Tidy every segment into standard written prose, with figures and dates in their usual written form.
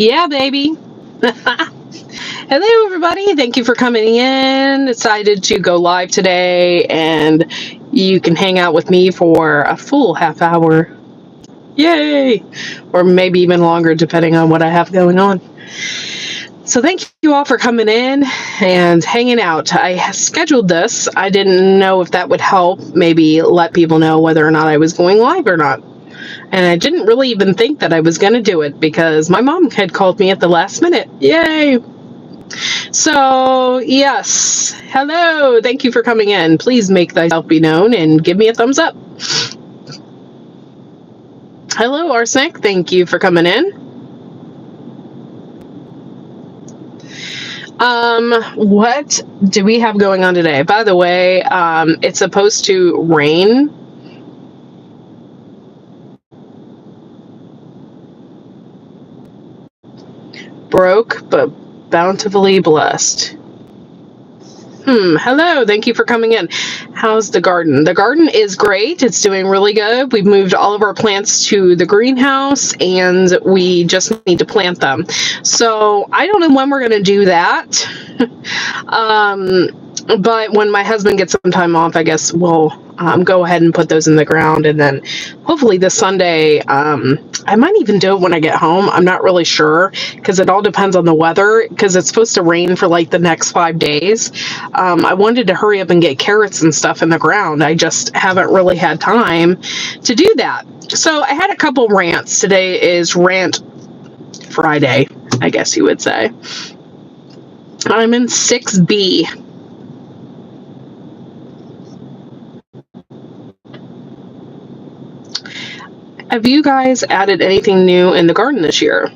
Yeah, baby. Hello, everybody. Thank you for coming in. Decided to go live today, and you can hang out with me for a full half hour. Yay! Or maybe even longer, depending on what I have going on. So thank you all for coming in and hanging out. I scheduled this. I didn't know if that would help, maybe let people know whether or not I was going live or not. And I didn't really even think that I was going to do it because my mom had called me at the last minute. Yay! So, yes. Hello. Thank you for coming in. Please make thyself be known and give me a thumbs up. Hello, Arsenic. Thank you for coming in. What do we have going on today? By the way, it's supposed to rain. Broke, but bountifully blessed. Hello. Thank you for coming in. How's the garden? The garden is great. It's doing really good. We've moved all of our plants to the greenhouse, and we just need to plant them. So I don't know when we're going to do that. But when my husband gets some time off, I guess we'll go ahead and put those in the ground. And then hopefully this Sunday, I might even do it when I get home. I'm not really sure because it all depends on the weather, because it's supposed to rain for like the next 5 days. I wanted to hurry up and get carrots and stuff in the ground. I just haven't really had time to do that. So I had a couple rants. Today is Rant Friday, I guess you would say. I'm in 6B. Have you guys added anything new in the garden this year?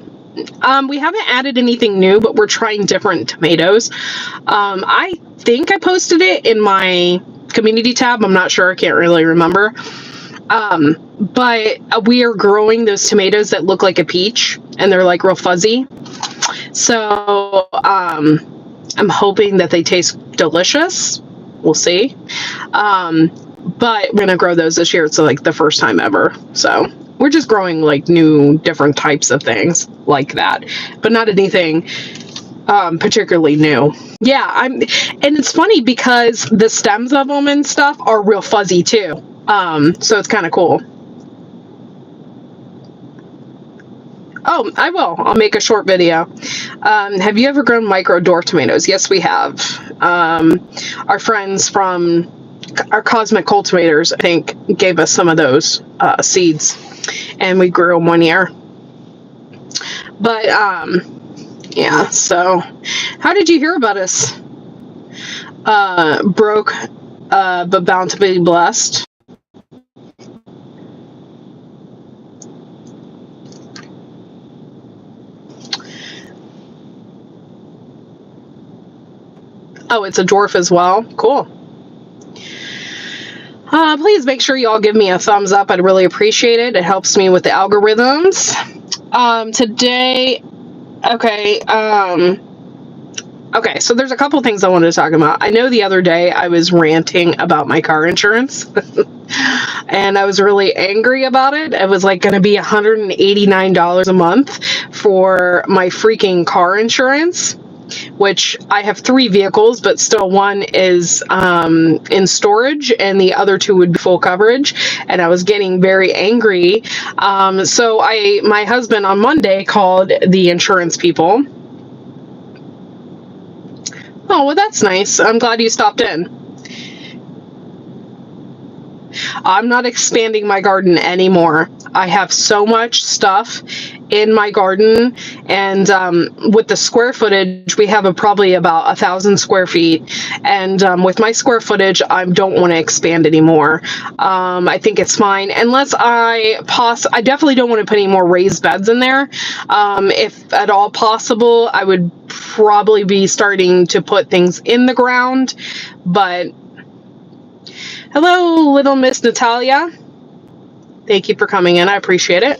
We haven't added anything new, but we're trying different tomatoes. I think I posted it in my community tab. I'm not sure. I can't really remember. But we are growing those tomatoes that look like a peach, and they're like real fuzzy. So I'm hoping that they taste delicious. We'll see. But we're going to grow those this year. It's like the first time ever. So we're just growing like new, different types of things like that, but not anything particularly new. Yeah, and it's funny because the stems of them and stuff are real fuzzy too. So it's kind of cool. Oh, I will. I'll make a short video. Have you ever grown micro dwarf tomatoes? Yes, we have. Our friends from our Cosmic Cultivators, I think, gave us some of those seeds, and we grew them one year. But yeah, so how did you hear about us? Broke, but bound to be blessed. Oh, it's a dwarf as well. Cool. Please make sure you all give me a thumbs up. I'd really appreciate it. It helps me with the algorithms. Today, okay, okay, so there's a couple things I wanted to talk about. I know the other day I was ranting about my car insurance, and I was really angry about it. It was like going to be $189 a month for my freaking car insurance, which I have 3 vehicles, but still one is in storage and the other 2 would be full coverage. And I was getting very angry. So my husband on Monday called the insurance people. Oh, well, that's nice. I'm glad you stopped in. I'm not expanding my garden anymore. I have so much stuff in my garden, and with the square footage, we have probably about 1,000 square feet. And with my square footage, I don't want to expand anymore. I think it's fine, unless I definitely don't want to put any more raised beds in there. If at all possible, I would probably be starting to put things in the ground, but hello, little Miss Natalia. Thank you for coming in. I appreciate it.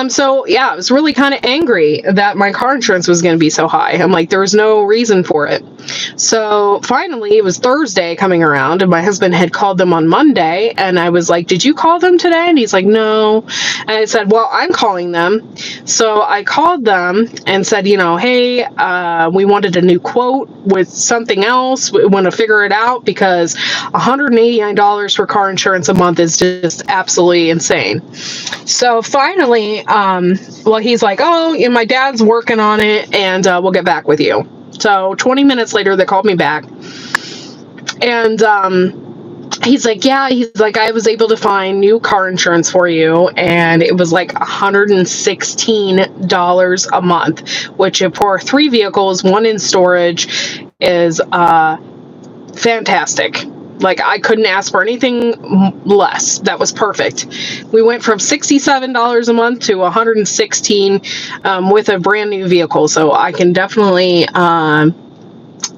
So yeah, I was really kind of angry that my car insurance was going to be so high. I'm like, there was no reason for it. So finally, it was Thursday coming around, and my husband had called them on Monday, and I was like, did you call them today? And he's like, no. And I said, well, I'm calling them. So I called them and said, hey, we wanted a new quote with something else. We want to figure it out because $189 for car insurance a month is just absolutely insane. So finally, he's like, oh, my dad's working on it, and we'll get back with you. So 20 minutes later, they called me back, and he's like, I was able to find new car insurance for you, and it was like $116 a month, which for 3 vehicles, 1 in storage, is fantastic. Like, I couldn't ask for anything less. That was perfect. We went from $67 a month to $116 with a brand new vehicle. So I can definitely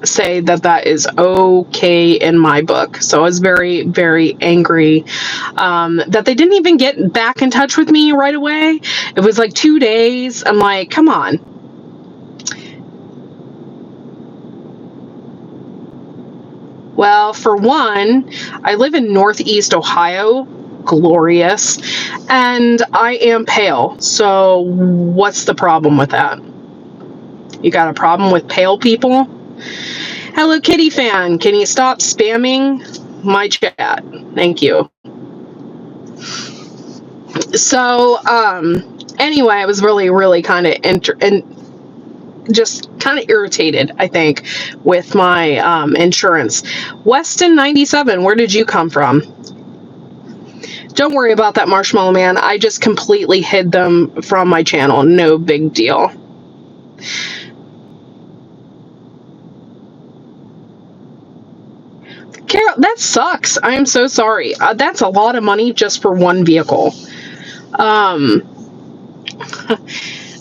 say that is okay in my book. So I was very, very angry that they didn't even get back in touch with me right away. It was like 2 days. I'm like, come on. Well, for one, I live in Northeast Ohio, glorious, and I am pale. So what's the problem with that? You got a problem with pale people? Hello Kitty fan, can you stop spamming my chat? Thank you. So, anyway, I was really, really kind of just kind of irritated, I think, with my insurance. Weston 97, where did you come from? Don't worry about that, Marshmallow Man. I just completely hid them from my channel. No big deal. Carol, that sucks. I am so sorry. That's a lot of money just for one vehicle.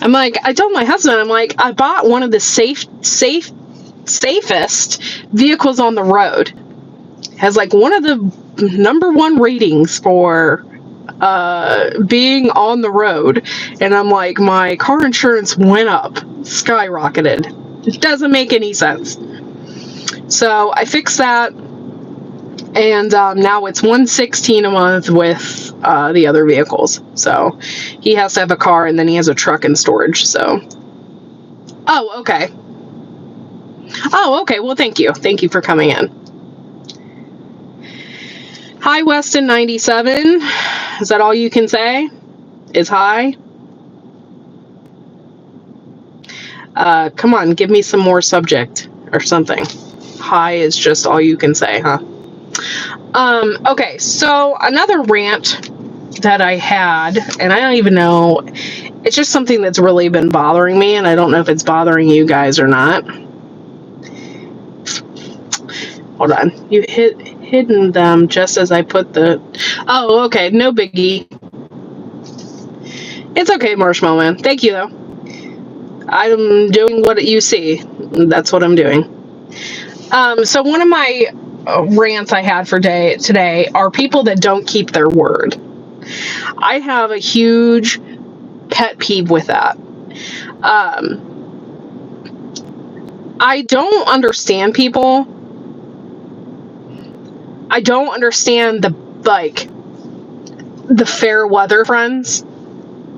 I'm like, I told my husband, I'm like, I bought one of the safest vehicles on the road. Has like one of the #1 ratings for being on the road. And I'm like, my car insurance went up, skyrocketed. It doesn't make any sense. So I fixed that. And now it's $116 a month with the other vehicles. So he has to have a car, and then he has a truck in storage. So, oh, okay. Well, thank you. Thank you for coming in. Hi, Weston 97. Is that all you can say? Is hi? Come on, give me some more subject or something. Hi is just all you can say, huh? Okay, so another rant that I had, and I don't even know, it's just something that's really been bothering me, and I don't know if it's bothering you guys or not. Hold on, you hidden them just as I put the, oh, okay, no biggie. It's okay, Marshmallow Man. Thank you, though. I'm doing what you see. That's what I'm doing. So one of my rants I had for today are people that don't keep their word. I have a huge pet peeve with that. I don't understand people. I don't understand the fair weather friends.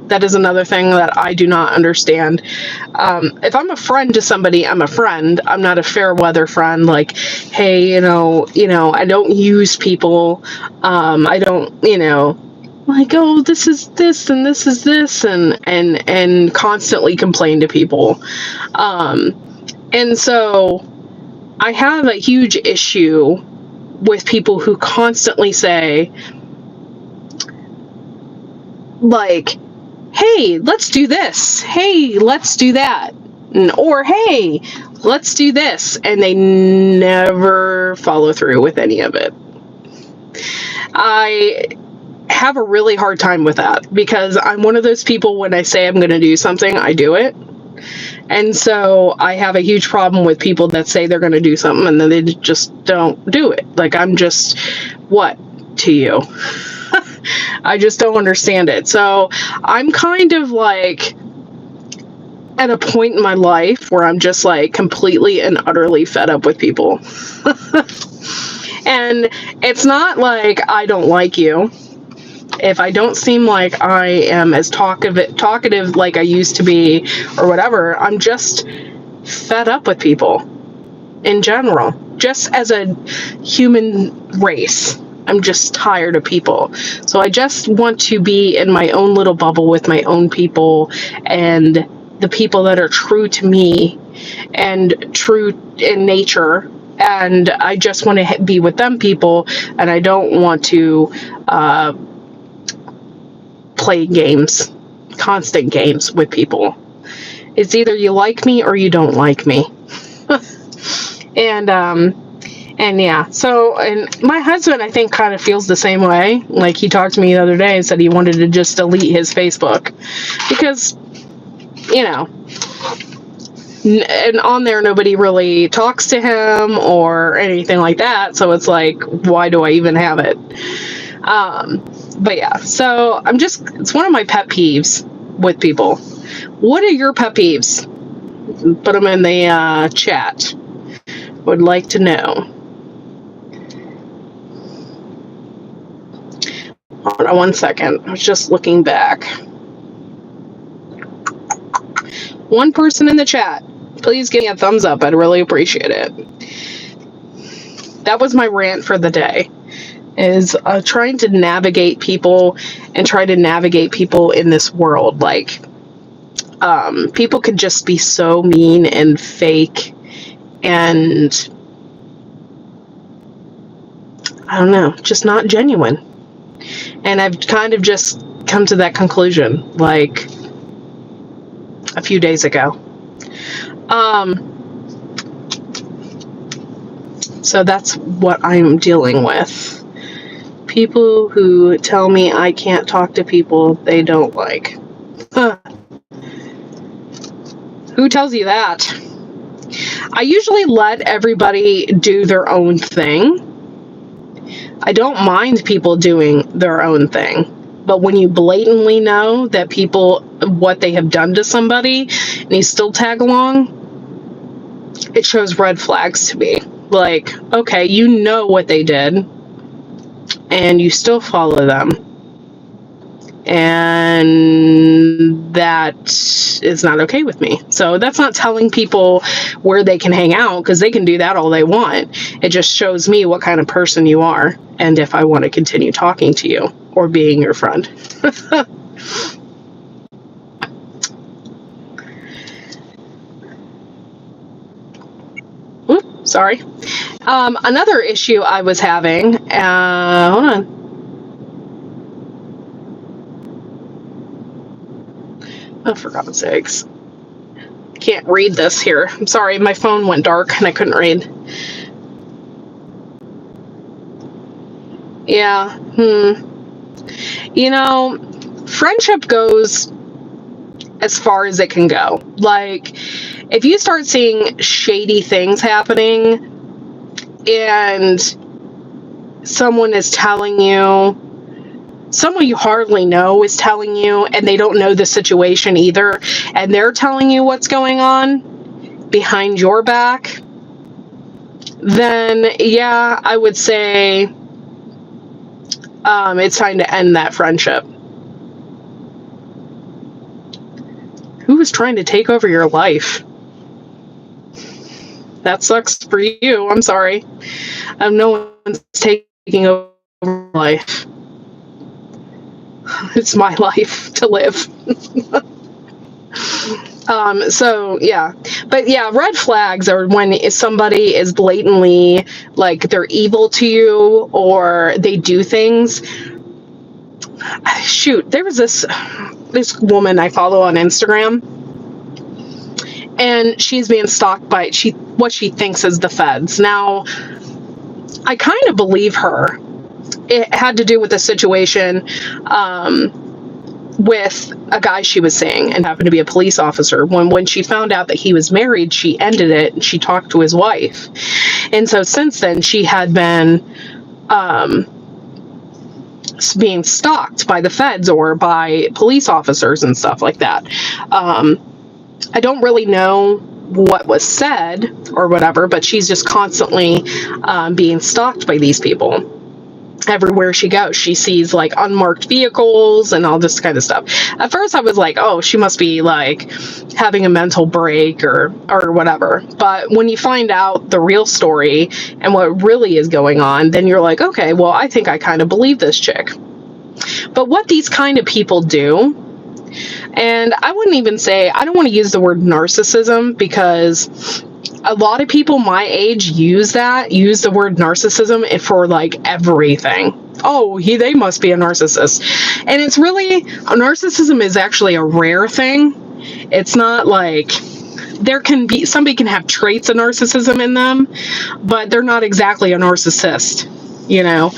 That is another thing that I do not understand. If I'm a friend to somebody, I'm a friend. I'm not a fair weather friend. Like, hey, I don't use people. I don't, like, oh, this is this and this is this, and constantly complain to people. And so I have a huge issue with people who constantly say, like, hey, let's do this. Hey, let's do that. Or, hey, let's do this. And they never follow through with any of it. I have a really hard time with that because I'm one of those people, when I say I'm going to do something, I do it. And so I have a huge problem with people that say they're going to do something and then they just don't do it. Like, I'm just what to you? I just don't understand it. So I'm kind of like at a point in my life where I'm just like completely and utterly fed up with people. And it's not like I don't like you. If I don't seem like I am as talkative like I used to be or whatever, I'm just fed up with people in general. Just as a human race, I'm just tired of people. So I just want to be in my own little bubble with my own people and the people that are true to me and true in nature. And I just want to be with them people, and I don't want to play games, constant games with people. It's either you like me or you don't like me. And yeah, so, and my husband, I think, kind of feels the same way. Like, he talked to me the other day and said he wanted to just delete his Facebook because, you know, and on there nobody really talks to him or anything like that. So it's like, why do I even have it? But yeah, so it's one of my pet peeves with people. What are your pet peeves? Put them in the chat. Would like to know. Hold on one second. I was just looking back. One person in the chat, please give me a thumbs up. I'd really appreciate it. That was my rant for the day, is trying to navigate people and try to navigate people in this world. Like, people can just be so mean and fake and, I don't know, just not genuine. And I've kind of just come to that conclusion, like, a few days ago. So that's what I'm dealing with. People who tell me I can't talk to people they don't like. Who tells you that? I usually let everybody do their own thing. I don't mind people doing their own thing. But when you blatantly know that people, what they have done to somebody, and you still tag along, it shows red flags to me. Like, okay, you know what they did, and you still follow them. And that is not okay with me. So that's not telling people where they can hang out, because they can do that all they want. It just shows me what kind of person you are, and if I want to continue talking to you or being your friend. Oops, sorry. Another issue I was having, hold on. Oh, for God's sakes. Can't read this here. I'm sorry, my phone went dark and I couldn't read. Yeah, You know, friendship goes as far as it can go. Like, if you start seeing shady things happening and someone is telling you, someone you hardly know is telling you, and they don't know the situation either, and they're telling you what's going on behind your back, then yeah, I would say it's time to end that friendship. Who is trying to take over your life? That sucks for you. I'm sorry. No one's taking over my life. It's my life to live. So yeah, but yeah, red flags are when somebody is blatantly, like, they're evil to you or they do things. Shoot, there was this woman I follow on Instagram, and she's being stalked by what she thinks is the feds. Now, I kind of believe her. It had to do with a situation with a guy she was seeing, and happened to be a police officer. When she found out that he was married, she ended it, and she talked to his wife. And so since then, she had been being stalked by the feds or by police officers and stuff like that. I don't really know what was said or whatever, but she's just constantly being stalked by these people. Everywhere she goes, she sees like unmarked vehicles and all this kind of stuff. At first I was like, oh, she must be like having a mental break or whatever. But when you find out the real story and what really is going on, then you're like, okay, well, I think I kind of believe this chick. But what these kind of people do, and I wouldn't even say, I don't want to use the word narcissism, because a lot of people my age use the word narcissism for like everything. Oh, they must be a narcissist. And it's really, narcissism is actually a rare thing. It's not like, somebody can have traits of narcissism in them, but they're not exactly a narcissist, you know?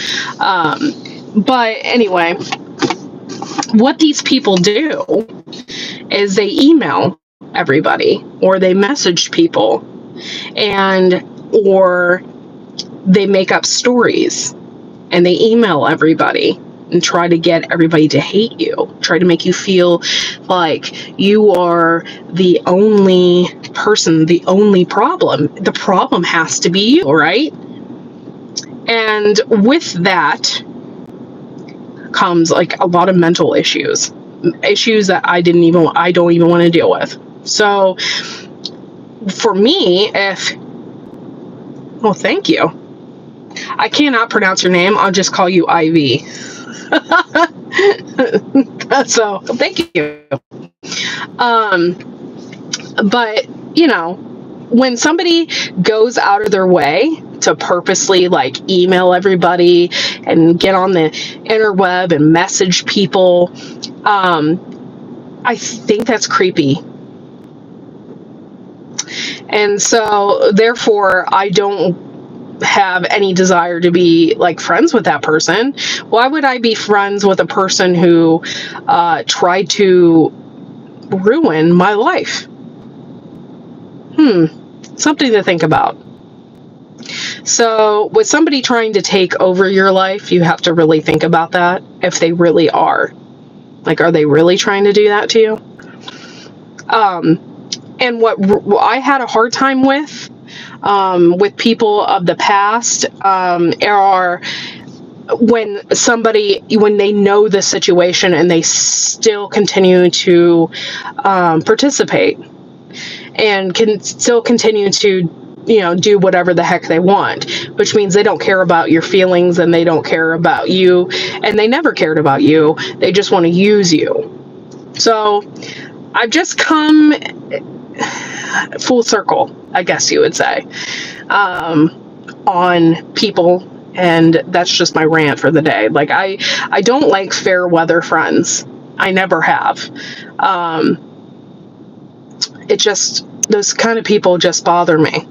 But anyway, what these people do is they email everybody, or they message people, or they make up stories and they email everybody and try to get everybody to hate you, try to make you feel like you are the only person, the only problem. The problem has to be you, right? And with that comes like a lot of mental issues that I don't even want to deal with. So for me, thank you. I cannot pronounce your name. I'll just call you Ivy. So thank you. But you know, when somebody goes out of their way to purposely like email everybody and get on the interweb and message people, I think that's creepy. And so therefore I don't have any desire to be like friends with that person. Why would I be friends with a person who tried to ruin my life? Something to think about. So with somebody trying to take over your life, you have to really think about that. If they really are. Like, are they really trying to do that to you? And what I had a hard time with people of the past are when they know the situation and they still continue to participate and can still continue to, do whatever the heck they want, which means they don't care about your feelings and they don't care about you, and they never cared about you. They just want to use you. So I've just come full circle, I guess you would say, on people, and that's just my rant for the day. Like, I don't like fair weather friends. I never have. Those kind of people just bother me.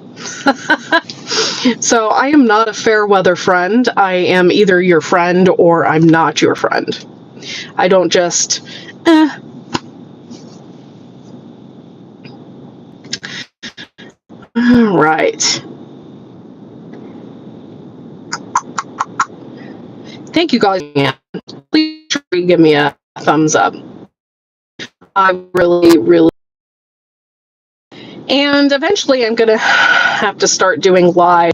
So I am not a fair weather friend. I am either your friend or I'm not your friend. I don't just, All right. Thank you guys. Please give me a thumbs up. I really, really. And eventually I'm going to have to start doing live.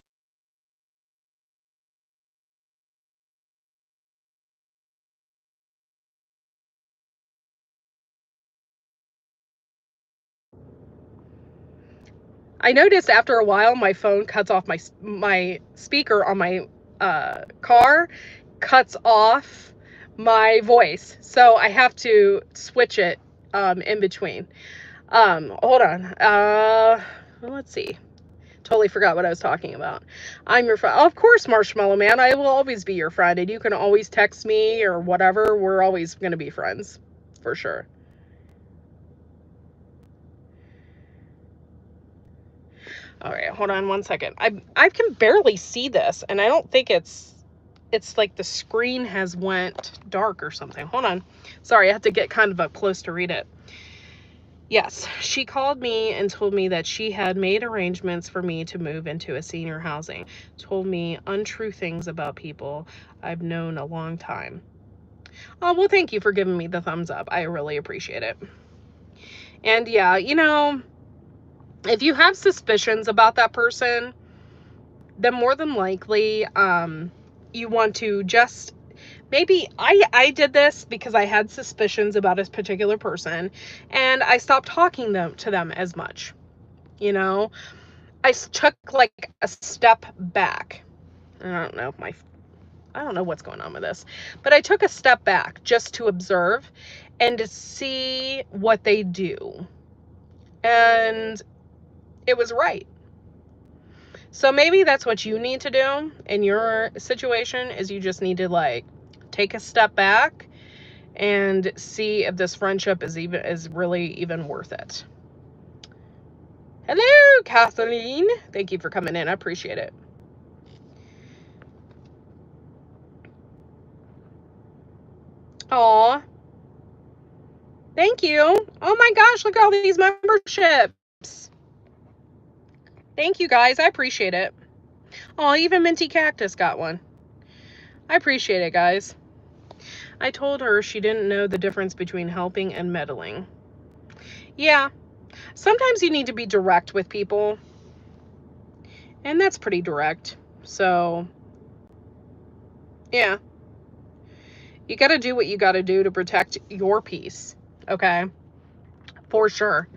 I noticed after a while my phone cuts off, my speaker on my car cuts off my voice. So I have to switch it in between. Hold on. Let's see. Totally forgot what I was talking about. I'm your friend. Of course, Marshmallow Man. I will always be your friend, and you can always text me or whatever. We're always going to be friends, for sure. All right, hold on one second. I can barely see this, and I don't think it's like the screen has went dark or something. Hold on. Sorry, I have to get kind of up close to read it. Yes, she called me and told me that she had made arrangements for me to move into a senior housing. Told me untrue things about people I've known a long time. Oh, well, thank you for giving me the thumbs up. I really appreciate it. And yeah, if you have suspicions about that person, then more than likely, you want to just maybe I did this because I had suspicions about a particular person, and I stopped talking to them as much. I took like a step back. I don't know what's going on with this, but I took a step back just to observe and to see what they do. And it was right. So maybe that's what you need to do in your situation, is you just need to like take a step back and see if this friendship is really even worth it. Hello, Kathleen. Thank you for coming in. I appreciate it. Aw. Thank you. Oh my gosh, look at all these memberships. Thank you guys. I appreciate it. Oh, even Minty Cactus got one. I appreciate it, guys. I told her she didn't know the difference between helping and meddling. Yeah. Sometimes you need to be direct with people. And that's pretty direct. So, yeah. You got to do what you got to do to protect your peace. Okay? For sure.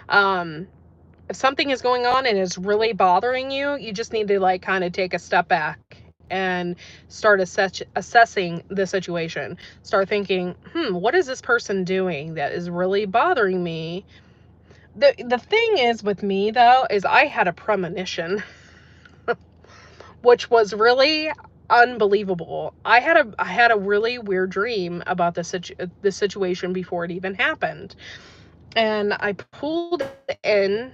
If something is going on and is really bothering you, you just need to like kind of take a step back and start assessing the situation. Start thinking, what is this person doing that is really bothering me? The thing is with me though, is I had a premonition, which was really unbelievable. I had a really weird dream about the situation before it even happened. And I pulled in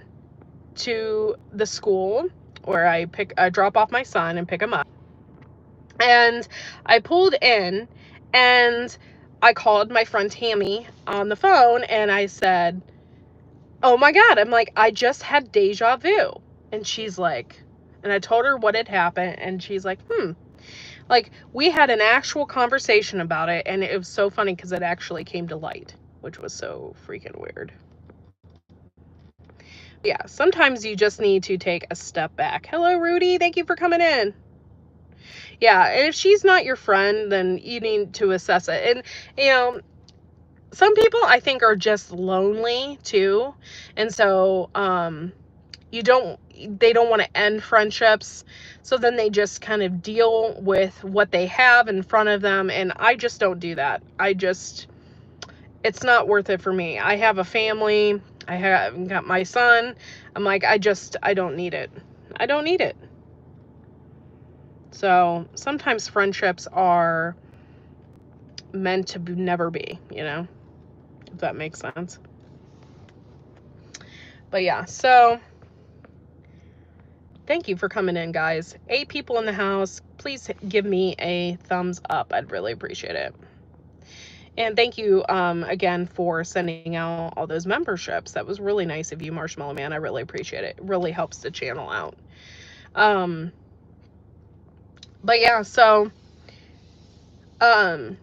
to the school where I drop off my son and pick him up. And I pulled in and I called my friend Tammy on the phone and I said, "Oh my God," I'm like, "I just had deja vu." And she's like, and I told her what had happened and she's like, like we had an actual conversation about it, and it was so funny because it actually came to light, which was so freaking weird. Yeah, sometimes you just need to take a step back. Hello, Rudy. Thank you for coming in. Yeah, and if she's not your friend, then you need to assess it. And, some people I think are just lonely too. And so, they don't want to end friendships. So then they just kind of deal with what they have in front of them. And I just don't do that. It's not worth it for me. I have a family. I have got my son. I'm like, I don't need it. I don't need it. So sometimes friendships are meant to never be, if that makes sense. But yeah, so thank you for coming in, guys. 8 people in the house. Please give me a thumbs up. I'd really appreciate it. And thank you again for sending out all those memberships. That was really nice of you, Marshmallow Man. I really appreciate it. It really helps the channel out. But yeah, so I'm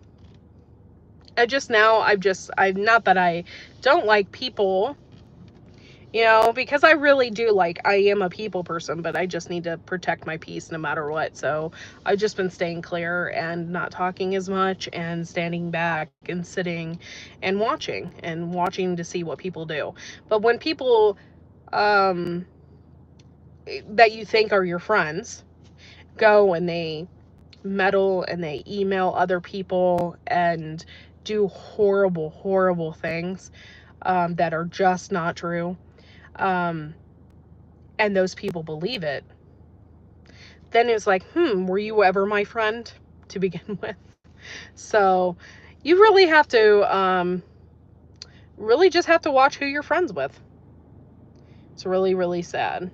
not that I don't like people, because I really do I am a people person, but I just need to protect my peace no matter what. So I've just been staying clear and not talking as much and standing back and sitting and watching to see what people do. But when people that you think are your friends go and they meddle and they email other people and do horrible, horrible things that are just not true, and those people believe it, then it's like, were you ever my friend to begin with? So you really have to really just have to watch who you're friends with. It's really, really sad.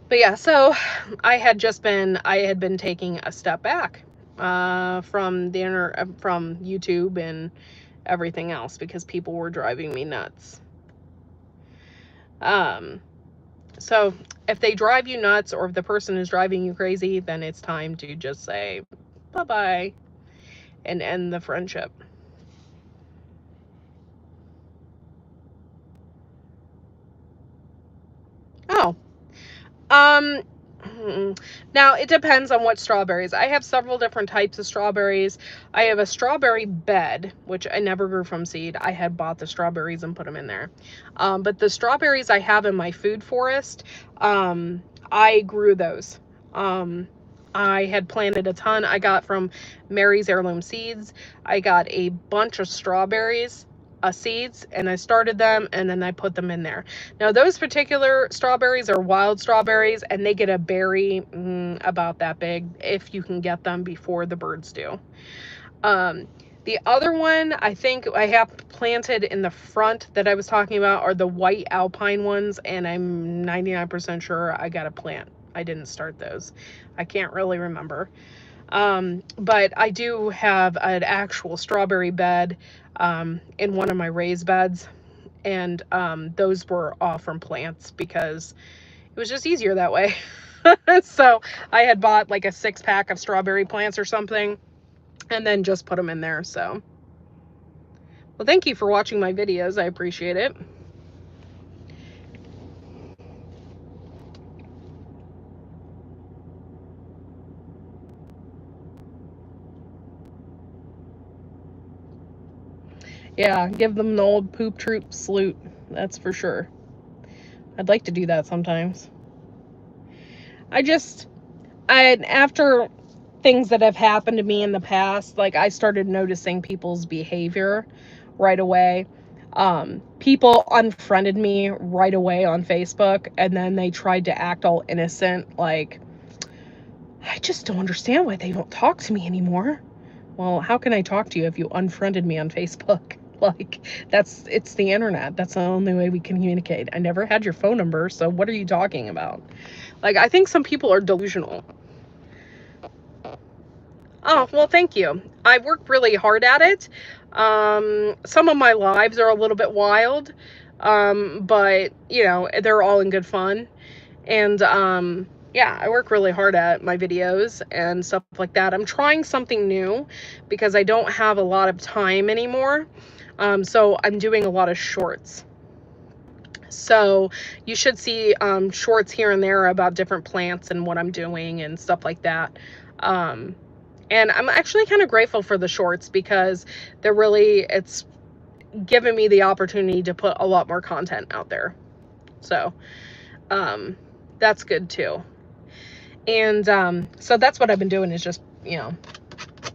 But yeah, so I had been taking a step back from from YouTube and everything else because people were driving me nuts. So if they drive you nuts, or if the person is driving you crazy, then it's time to just say bye-bye and end the friendship. Oh, Um, now it depends on what strawberries. I have several different types of strawberries. I have a strawberry bed, which I never grew from seed. I had bought the strawberries and put them in there. But the strawberries I have in my food forest, I grew those. Um, I had planted a ton. I got from Mary's Heirloom Seeds. I got a bunch of strawberries, seeds, and I started them, and then I put them in there. Now, those particular strawberries are wild strawberries, and they get a berry about that big if you can get them before the birds do. Um, the other one I think I have planted in the front that I was talking about are the white alpine ones, and I'm 99% sure I got a plant. I didn't start those. I can't really remember. But I do have an actual strawberry bed in one of my raised beds, and those were all from plants because it was just easier that way. So I had bought like a 6-pack of strawberry plants or something, and then just put them in there. So, well, thank you for watching my videos. I appreciate it. Yeah, give them the old poop troop salute. That's for sure. I'd like to do that sometimes. After things that have happened to me in the past, like I started noticing people's behavior right away. People unfriended me right away on Facebook, and then they tried to act all innocent, like, I just don't understand why they don't talk to me anymore. Well, how can I talk to you if you unfriended me on Facebook? Like, it's the internet. That's the only way we can communicate. I never had your phone number, so what are you talking about? Like, I think some people are delusional. Oh, well, thank you. I work really hard at it. Some of my lives are a little bit wild, but, you know, they're all in good fun. And, yeah, I work really hard at my videos and stuff like that. I'm trying something new because I don't have a lot of time anymore. So I'm doing a lot of shorts. So you should see shorts here and there about different plants and what I'm doing and stuff like that. And I'm actually kind of grateful for the shorts because it's given me the opportunity to put a lot more content out there. So that's good too. And so that's what I've been doing, is just, you know,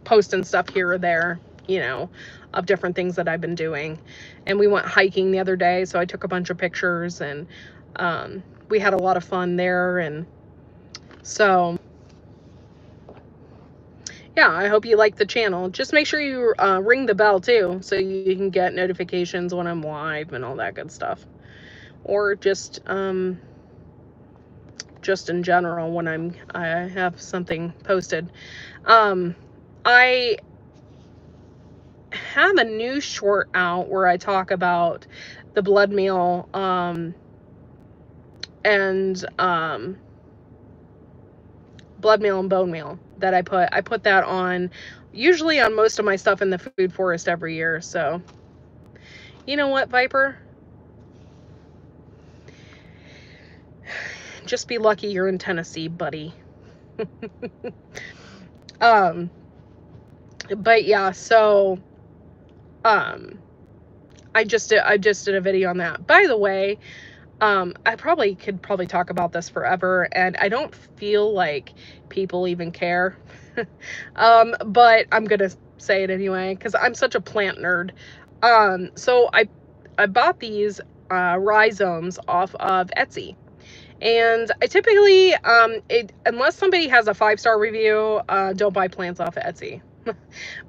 posting stuff here or there, you know, of different things that I've been doing. And we went hiking the other day, so I took a bunch of pictures, and we had a lot of fun there. And so, yeah, I hope you like the channel. Just make sure you ring the bell too, so you can get notifications when I'm live and all that good stuff. Or just in general when I have something posted. I have a new short out where I talk about the blood meal and blood meal and bone meal that I put that on, usually on most of my stuff in the food forest every year. So, you know what, Viper? Just be lucky you're in Tennessee, buddy. But yeah, so I just did a video on that. By the way, I could probably talk about this forever, and I don't feel like people even care. But I'm gonna say it anyway because I'm such a plant nerd. So I bought these rhizomes off of Etsy. And I typically, unless somebody has a 5-star review, don't buy plants off of Etsy.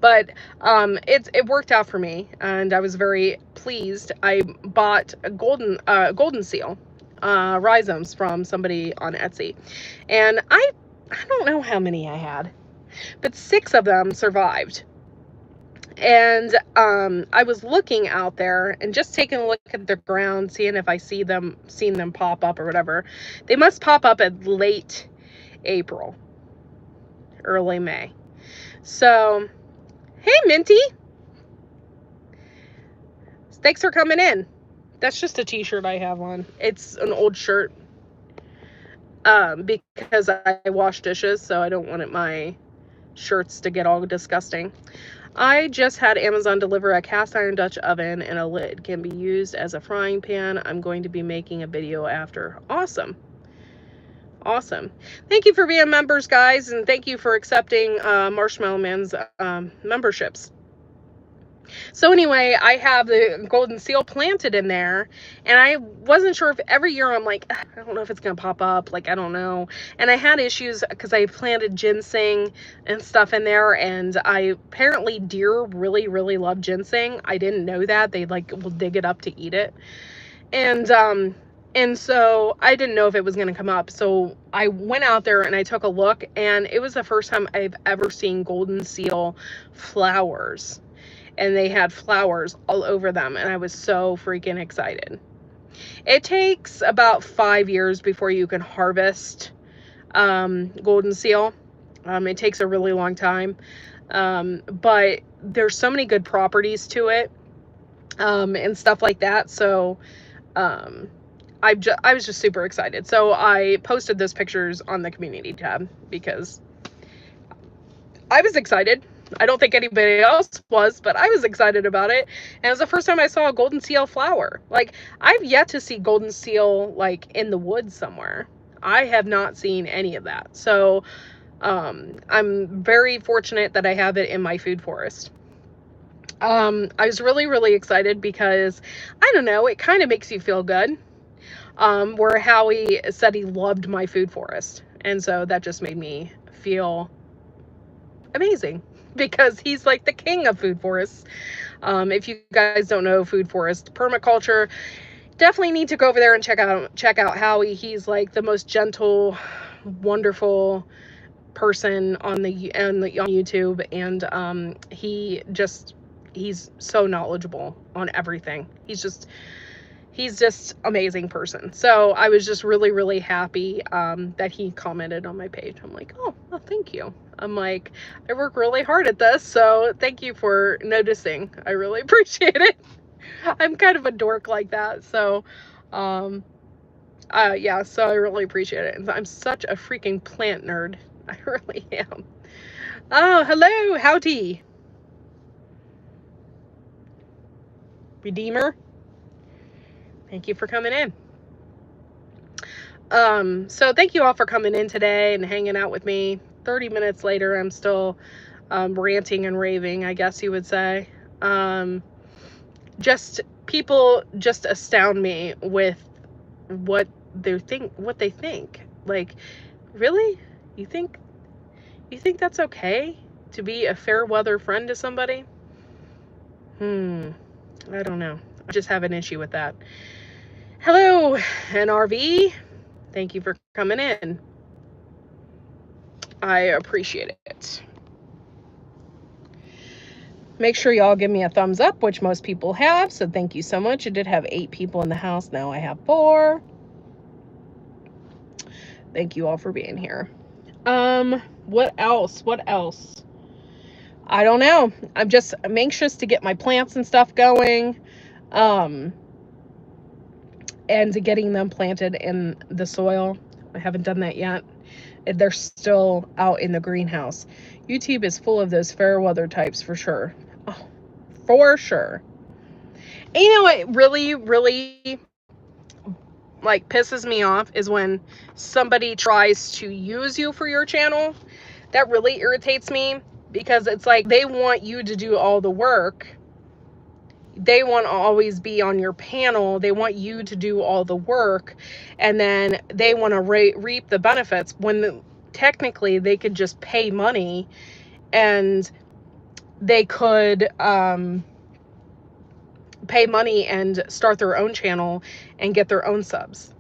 But it worked out for me, and I was very pleased. I bought a golden seal rhizomes from somebody on Etsy, and I don't know how many I had, but 6 of them survived. And I was looking out there and just taking a look at the ground, seeing if I seen them pop up or whatever. They must pop up at late April, early May. So, hey, Minty. Thanks for coming in. That's just a t-shirt I have on. It's an old shirt because I wash dishes, so I don't want my shirts to get all disgusting. I just had Amazon deliver a cast iron Dutch oven and a lid. Can be used as a frying pan. I'm going to be making a video after. Awesome. Awesome. Thank you for being members, guys, and thank you for accepting Marshmallow Man's memberships. So anyway, I have the golden seal planted in there, and I wasn't sure if every year I'm like, I don't know if it's going to pop up. Like, I don't know. And I had issues because I planted ginseng and stuff in there, and apparently deer really, really love ginseng. I didn't know that. They like will dig it up to eat it. And so I didn't know if it was going to come up. So I went out there and I took a look, and it was the first time I've ever seen golden seal flowers. And they had flowers all over them, and I was so freaking excited. It takes about 5 years before you can harvest golden seal. It takes a really long time, but there's so many good properties to it and stuff like that. So I was just super excited. So I posted those pictures on the community tab because I was excited. I don't think anybody else was, but I was excited about it. And it was the first time I saw a golden seal flower. Like, I've yet to see golden seal, like, in the woods somewhere. I have not seen any of that. So, I'm very fortunate that I have it in my food forest. I was really, really excited because, I don't know, it kind of makes you feel good. Where Howie said he loved my food forest. And so that just made me feel amazing, because he's like the king of food forests. If you guys don't know food forest permaculture, definitely need to go over there and check out Howie. He's like the most gentle, wonderful person on YouTube, and he's so knowledgeable on everything. He's just amazing person. So I was just really, really happy that he commented on my page. I'm like, oh, well, thank you. I'm like, I work really hard at this, so thank you for noticing. I really appreciate it. I'm kind of a dork like that, so yeah, so I really appreciate it. And I'm such a freaking plant nerd. I really am. Oh, hello, howdy. Redeemer, thank you for coming in. So thank you all for coming in today and hanging out with me. 30 minutes later, I'm still ranting and raving, I guess you would say. People just astound me with what they think. Like, really? You think that's okay to be a fair weather friend to somebody? I don't know. I just have an issue with that. Hello, NRV. Thank you for coming in. I appreciate it. Make sure y'all give me a thumbs up, which most people have, so thank you so much. I did have 8 people in the house. Now I have 4. Thank you all for being here. What else? I don't know. I'm anxious to get my plants and stuff going. And to getting them planted in the soil. I haven't done that yet. They're still out in the greenhouse. YouTube is full of those fair weather types for sure. Oh, for sure. And you know what really, really like pisses me off is when somebody tries to use you for your channel. That really irritates me, because it's like they want you to do all the work. They want to always be on your panel. They want you to do all the work, and then they want to reap the benefits when technically they could just pay money and they could pay money and start their own channel and get their own subs.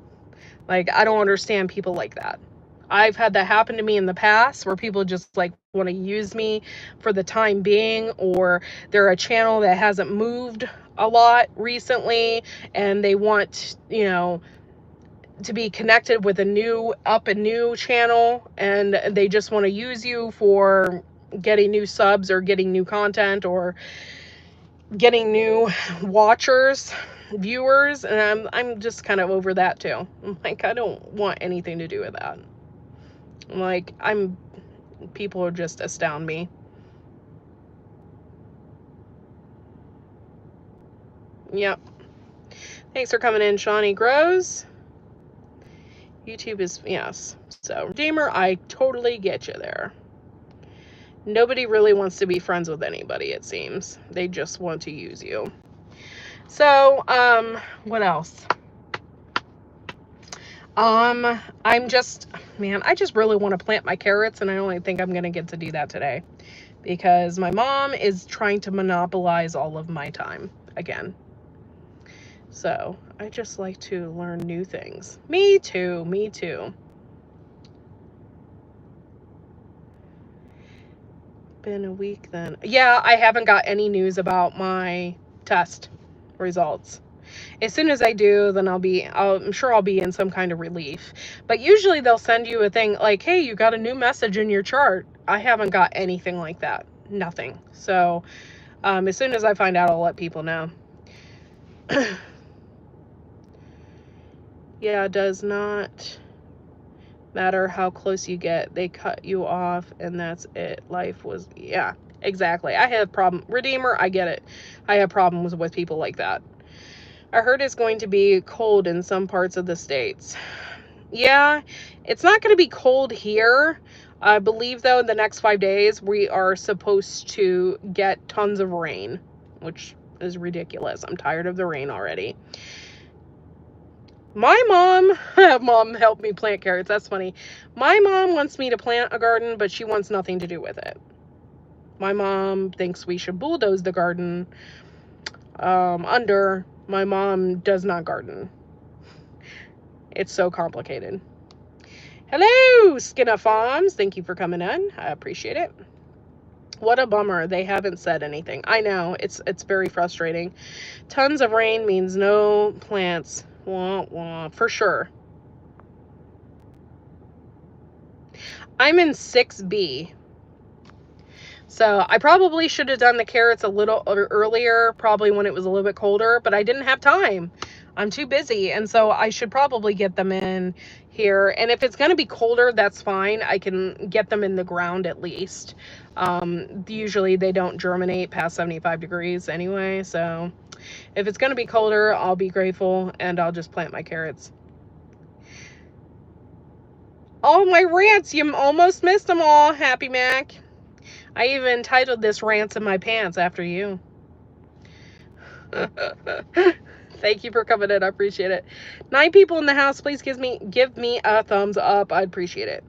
Like, I don't understand people like that. I've had that happen to me in the past, where people just like want to use me for the time being, or they're a channel that hasn't moved a lot recently and they want, to be connected with a new channel, and they just want to use you for getting new subs or getting new content or getting new watchers, viewers, and I'm just kind of over that too. I'm like, I don't want anything to do with that. Like, people just astound me. Yep. Thanks for coming in, Shawnee Grows. YouTube is, yes. So, Redeemer, I totally get you there. Nobody really wants to be friends with anybody, it seems. They just want to use you. So, what else? I just really want to plant my carrots, and I don't think I'm going to get to do that today because my mom is trying to monopolize all of my time again. So, I just like to learn new things. Me too. Been a week then. Yeah, I haven't got any news about my test results. As soon as I do, then I'm sure I'll be in some kind of relief. But usually they'll send you a thing like, hey, you got a new message in your chart. I haven't got anything like that. Nothing. So as soon as I find out, I'll let people know. Yeah, it does not matter how close you get. They cut you off and that's it. Life was, yeah, exactly. I have Redeemer, I get it. I have problems with people like that. I heard it's going to be cold in some parts of the States. Yeah, it's not going to be cold here. I believe, though, in the next 5 days, we are supposed to get tons of rain, which is ridiculous. I'm tired of the rain already. My mom helped me plant carrots. That's funny. My mom wants me to plant a garden, but she wants nothing to do with it. My mom thinks we should bulldoze the garden under. My mom does not garden. It's so complicated. Hello, Skinna Farms. Thank you for coming in. I appreciate it. What a bummer. They haven't said anything. I know. It's very frustrating. Tons of rain means no plants. Wah, wah, for sure. I'm in 6B. So I probably should have done the carrots a little earlier, probably when it was a little bit colder, but I didn't have time. I'm too busy, and so I should probably get them in here. And if it's going to be colder, that's fine. I can get them in the ground at least. Usually they don't germinate past 75 degrees anyway, so if it's going to be colder, I'll be grateful, and I'll just plant my carrots. Oh, my rants! You almost missed them all, Happy Mac. I even titled this Rants in My Pants after you. Thank you for coming in. I appreciate it. 9 people in the house. Please give me a thumbs up. I'd appreciate it.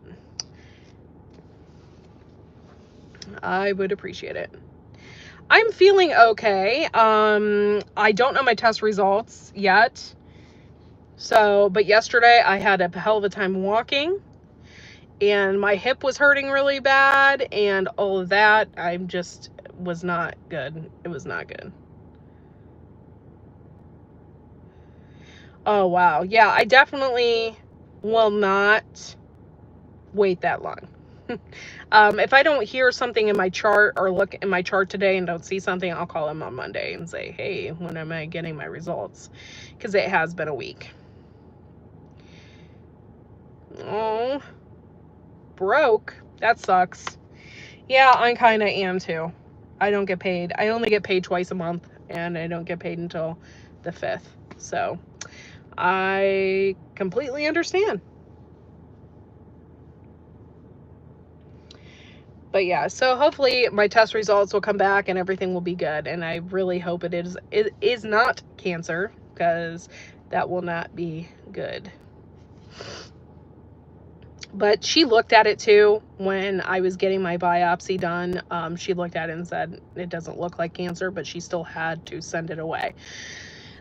I would appreciate it. I'm feeling okay. I don't know my test results yet. So, but yesterday I had a hell of a time walking. And my hip was hurting really bad. And all of that, was not good. It was not good. Oh, wow. Yeah, I definitely will not wait that long. If I don't hear something in my chart or look in my chart today and don't see something, I'll call him on Monday and say, hey, when am I getting my results? Because it has been a week. Oh, broke. That sucks. Yeah, I kind of am too. I don't get paid. I only get paid twice a month, and I don't get paid until the 5th. So I completely understand. But yeah, so hopefully my test results will come back and everything will be good. And I really hope it is not cancer, because that will not be good. But she looked at it too when I was getting my biopsy done. She looked at it and said it doesn't look like cancer, but she still had to send it away.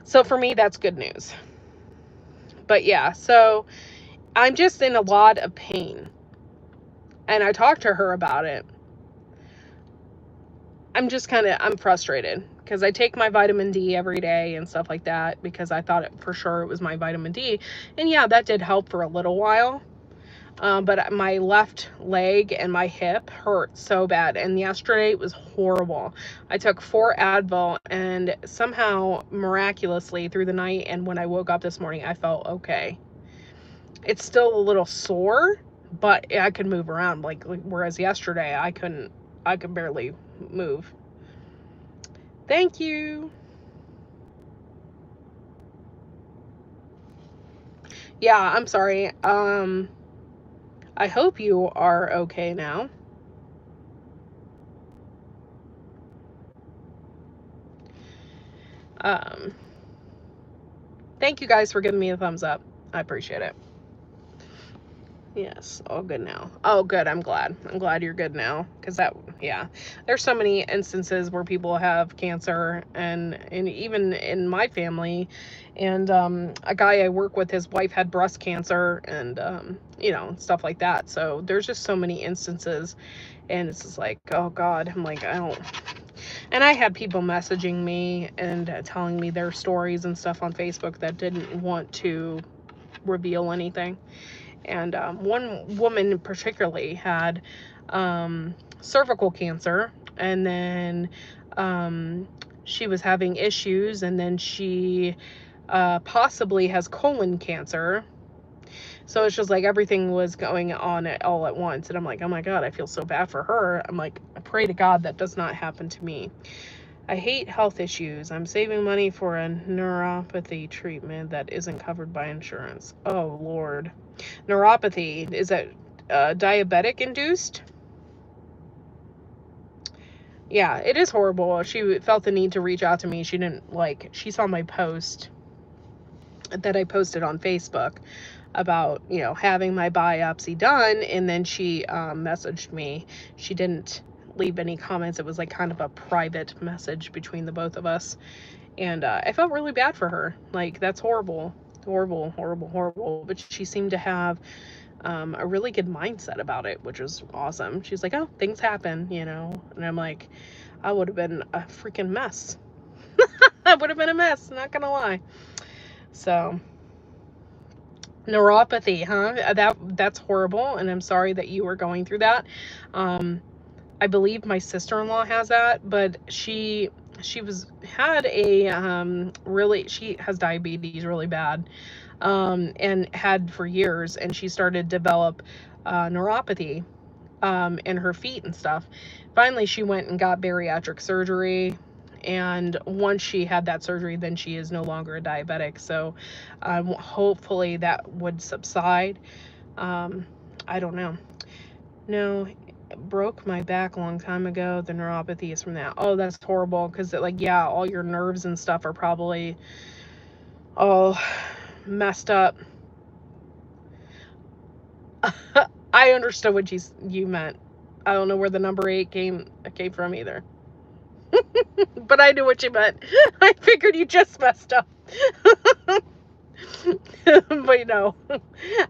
So for me, that's good news. But yeah, so I'm just in a lot of pain. And I talked to her about it. I'm frustrated because I take my vitamin D every day and stuff like that because I thought for sure it was my vitamin D. And yeah, that did help for a little while. But my left leg and my hip hurt so bad. And yesterday it was horrible. I took 4 Advil and somehow miraculously through the night and when I woke up this morning, I felt okay. It's still a little sore, but I could move around. Whereas yesterday I could barely move. Thank you. Yeah, I'm sorry. I hope you are okay now. Um, Thank you guys for giving me a thumbs up. I appreciate it. Yes, all good now. Oh, good. I'm glad. I'm glad you're good now. Because yeah, there's so many instances where people have cancer, and even in my family, and a guy I work with, his wife had breast cancer, and stuff like that. So there's just so many instances, and it's just like, oh God, I'm like, I don't. And I had people messaging me and telling me their stories and stuff on Facebook that didn't want to reveal anything. And one woman particularly had cervical cancer, and then she was having issues, and then she possibly has colon cancer. So it's just like everything was going on all at once. And I'm like, oh my God, I feel so bad for her. I'm like, I pray to God that does not happen to me. I hate health issues. I'm saving money for a neuropathy treatment that isn't covered by insurance. Oh, Lord. Neuropathy, is that diabetic induced? Yeah, it is horrible. She felt the need to reach out to me. She saw my post that I posted on Facebook about, having my biopsy done, and then she messaged me. She didn't leave any comments. It was like kind of a private message between the both of us. And I felt really bad for her. Like, that's horrible. Horrible, horrible, horrible. But she seemed to have a really good mindset about it, which was awesome. She's like, oh, things happen. And I'm like, I would have been a freaking mess. I would have been a mess, not gonna lie. So, neuropathy, huh? That's horrible, and I'm sorry that you were going through that. Um, I believe my sister-in-law has that, but she had a really she has diabetes really bad, and had for years, and she started to develop neuropathy in her feet and stuff. Finally, she went and got bariatric surgery. And once she had that surgery, then she is no longer a diabetic. So hopefully that would subside. I don't know. No, broke my back a long time ago. The neuropathy is from that. Oh, that's horrible. Because, yeah, all your nerves and stuff are probably all messed up. I understood what you meant. I don't know where the number 8 came from either. But I knew what you meant. I figured you just messed up. But no,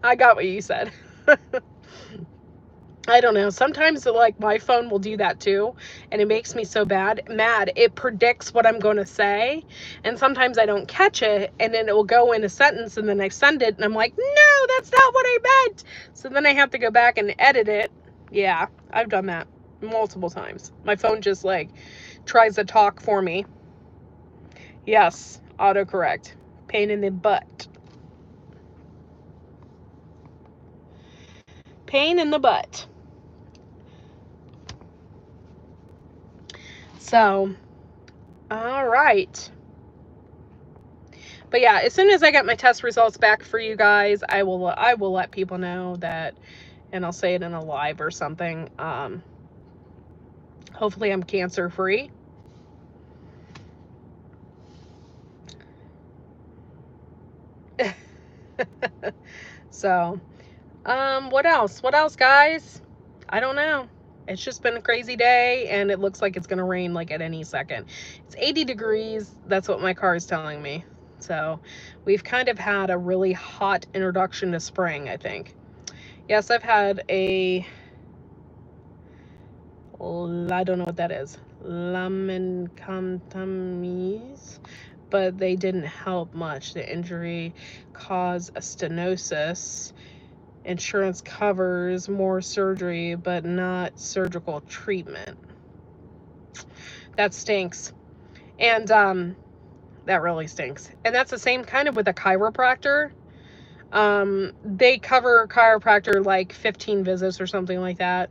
I got what you said. I don't know. Sometimes my phone will do that too, and it makes me so mad. It predicts what I'm going to say, and sometimes I don't catch it, and then it will go in a sentence, and then I send it, and I'm like, no, that's not what I meant. So then I have to go back and edit it. Yeah, I've done that multiple times. My phone just tries to talk for me. Yes, autocorrect. Pain in the butt. Pain in the butt. So, all right. But yeah, as soon as I get my test results back for you guys, I will let people know that, and I'll say it in a live or something. Hopefully I'm cancer free. So, what else? What else, guys? I don't know. It's just been a crazy day, and it looks like it's gonna rain at any second. It's 80 degrees. That's what my car is telling me. So, we've kind of had a really hot introduction to spring, I think. Yes, I've had I don't know what that is. laminectomies, but they didn't help much. The injury caused a stenosis. Insurance covers more surgery, but not surgical treatment. That stinks. And that really stinks. And that's the same kind of with a chiropractor. They cover chiropractor like 15 visits or something like that.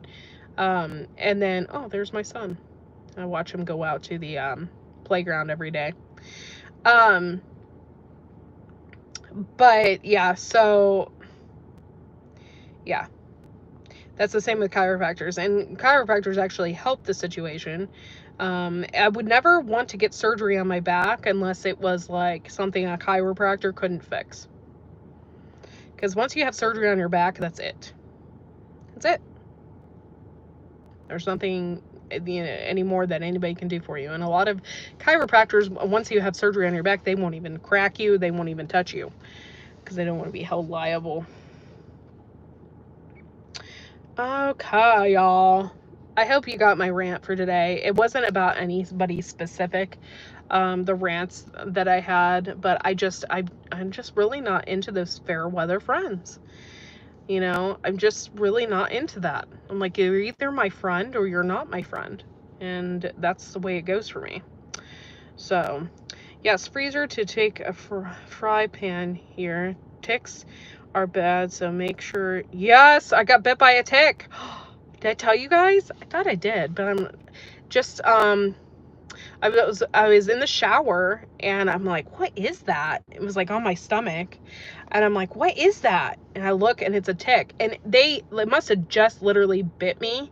And then, oh, there's my son. I watch him go out to the playground every day. But yeah, so yeah, that's the same with chiropractors, and chiropractors actually help the situation. I would never want to get surgery on my back unless it was like something a chiropractor couldn't fix. Because once you have surgery on your back, that's it. That's it. There's nothing anymore that anybody can do for you. And a lot of chiropractors, once you have surgery on your back, they won't even crack you. They won't even touch you because they don't want to be held liable. Okay, y'all. I hope you got my rant for today. It wasn't about anybody specific, the rants that I had, but I'm just really not into those fair weather friends. You know, I'm just really not into that. I'm like, you're either my friend or you're not my friend. And that's the way it goes for me. So, yes, freezer to take a fry pan here. Ticks are bad, so make sure. Yes, I got bit by a tick. Did I tell you guys? I thought I did, but I'm just I was in the shower and I'm like, what is that? It was like on my stomach. And I'm like, what is that? And I look and it's a tick. And it must have just literally bit me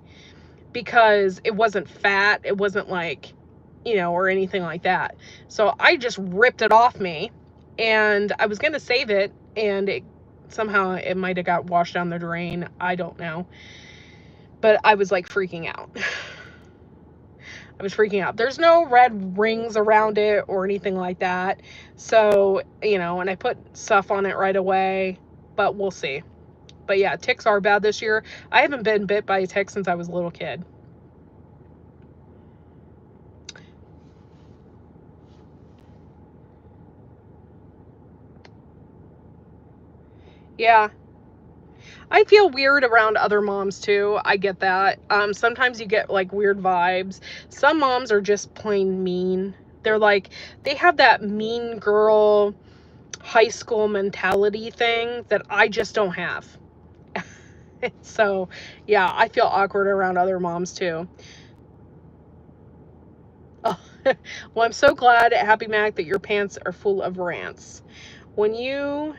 because it wasn't fat. It wasn't like, or anything like that. So I just ripped it off me and I was going to save it, and somehow it might have got washed down the drain. I don't know. But I was like freaking out. I was freaking out. There's no red rings around it or anything like that. So, and I put stuff on it right away, but we'll see. But yeah, ticks are bad this year. I haven't been bit by a tick since I was a little kid. Yeah. I feel weird around other moms too. I get that. Sometimes you get like weird vibes. Some moms are just plain mean. They're like, they have that mean girl high school mentality thing that I just don't have. So, yeah, I feel awkward around other moms too. Oh, well, I'm so glad, Happy Mac, that your pants are full of rants. When you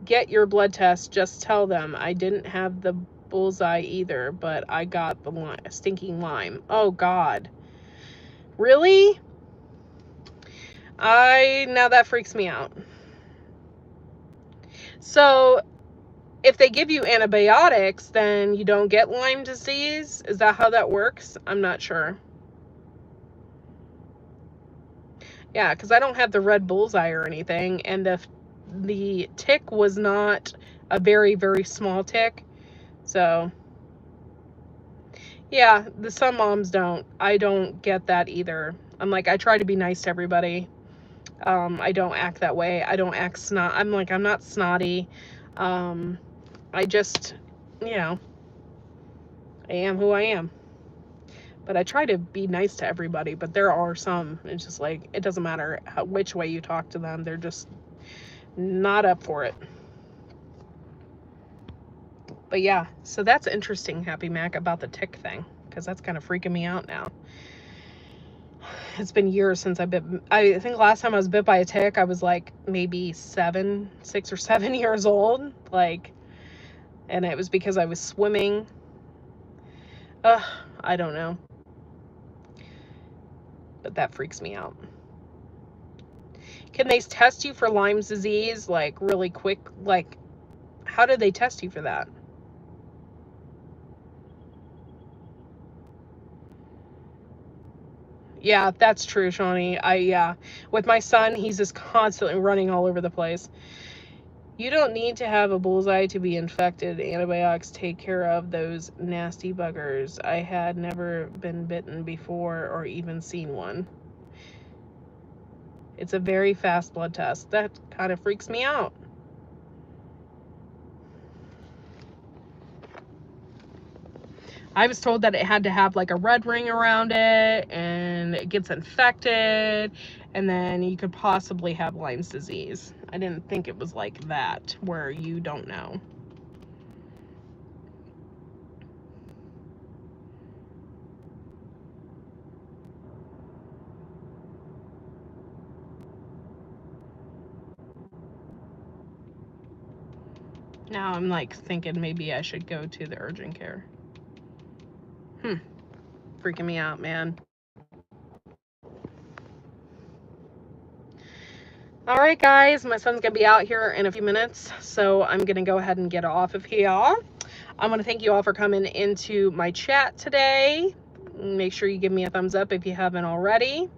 get your blood test, just tell them I didn't have the bullseye either, but I got the stinking lime. Oh, God. Really? Now that freaks me out. So, if they give you antibiotics, then you don't get Lyme disease? Is that how that works? I'm not sure. Yeah, because I don't have the red bullseye or anything, and the tick was not a very, very small tick. So, yeah, some moms don't. I don't get that either. I'm like, I try to be nice to everybody. I don't act that way. I don't act I'm like, I'm not snotty. I just, I am who I am. But I try to be nice to everybody, but there are some, it's just like, it doesn't matter which way you talk to them. They're just not up for it. But yeah, so that's interesting, Happy Mac, about the tick thing, because that's kind of freaking me out now. It's been years since I think last time I was bit by a tick, I was like maybe 6 or 7 years old. Like, and it was because I was swimming. I don't know. But that freaks me out. Can they test you for Lyme's disease, like, really quick? Like, how do they test you for that? Yeah, that's true, Shawnee. Yeah. With my son, he's just constantly running all over the place. You don't need to have a bullseye to be infected. Antibiotics take care of those nasty buggers. I had never been bitten before or even seen one. It's a very fast blood test. That kind of freaks me out. I was told that it had to have like a red ring around it and it gets infected and then you could possibly have Lyme's disease. I didn't think it was like that where you don't know. Now I'm like thinking maybe I should go to the urgent care. Freaking me out, man. All right, guys, my son's gonna be out here in a few minutes, so I'm gonna go ahead and get off of here. I want to thank you all for coming into my chat today. Make sure you give me a thumbs up if you haven't already.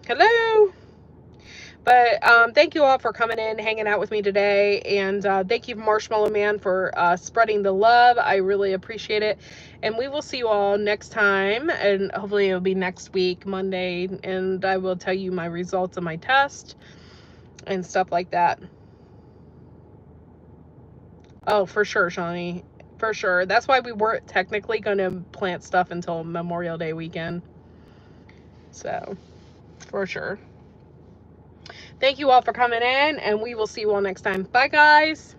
Hello. But thank you all for coming in, hanging out with me today. And thank you, Marshmallow Man, for spreading the love. I really appreciate it. And we will see you all next time. And hopefully it'll be next week, Monday. And I will tell you my results of my test and stuff like that. Oh, for sure, Shawnee. For sure. That's why we weren't technically going to plant stuff until Memorial Day weekend. So, for sure. Thank you all for coming in, and we will see you all next time. Bye, guys.